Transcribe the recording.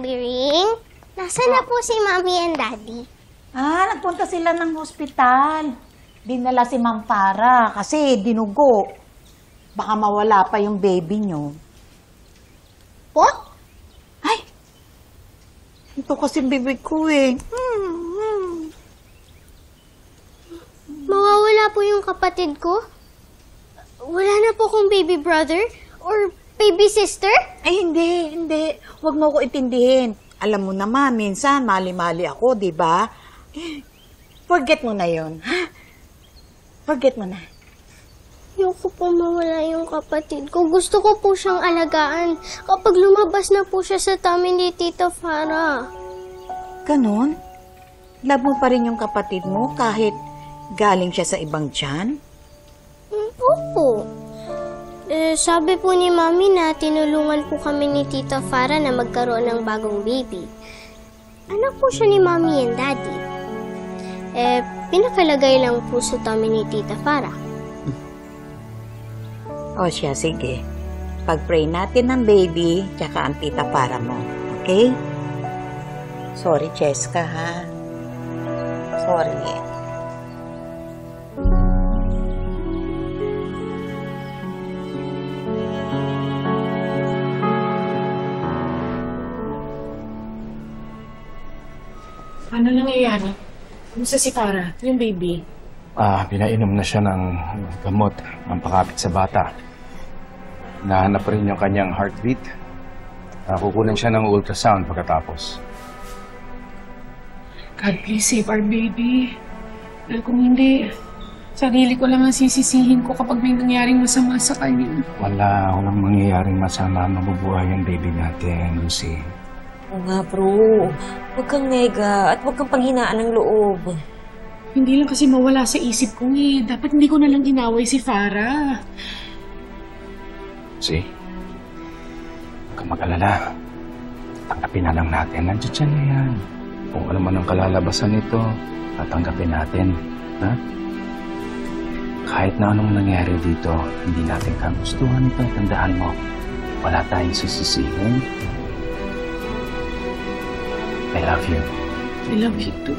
Mommy Ring. Nasaan na po si Mommy and Daddy? Nagpunta sila ng hospital. Dinala si Ma'am Farah kasi dinugo. Baka mawala pa yung baby nyo. Po? Ay! Ito kasi bibig ko eh. Mawawala po yung kapatid ko? Wala na po akong baby brother? Or baby sister? Ay, hindi. Huwag mo ko intindihin. Alam mo naman, minsan mali-mali ako, di ba? Forget mo na yon, ha? Forget mo na. Ayoko po mawala yung kapatid ko. Gusto ko po siyang alagaan kapag lumabas na po siya sa tummy ni Tita Farah. Ganon? Love mo pa rin yung kapatid mo kahit galing siya sa ibang tiyan? Opo. Sabi po ni Mami na tinulungan po kami ni Tita Farah na magkaroon ng bagong baby. Anak po siya ni Mami and Daddy. Pinakalagay lang po sa tummy ni Tita Farah. O siya, sige. Pag-pray natin ng baby, tsaka ang Tita Farah mo. Okay? Sorry, Cheska, ha? Sorry. Ano nangyayari? Kumusta si Farah, yung baby? Pinainom na siya ng gamot, ang pakapit sa bata. Nahanap rin yung kanyang heartbeat. Kukunin siya ng ultrasound pagkatapos. God, please save our baby. Dahil kung hindi, sarili ko lang ang sisisihin ko kapag may nangyaring masama sa kanya. Walang mangyayaring masama, mabubuhay yung baby natin, Lucy. Oo nga, bro. Huwag kang nega at huwag kang panghinaan ng loob. Hindi lang kasi mawala sa isip ko eh. Dapat hindi ko na lang inaway si Farah. See? Huwag kang mag-alala. Tanggapin na lang natin. Nandiyan siya na yan. Kung ano man ang kalalabasan nito, tatanggapin natin. Ha? Kahit na anong nangyari dito, hindi natin kagustuhan ito. Tandaan mo, wala tayong sisisihin. I love you. I love you too.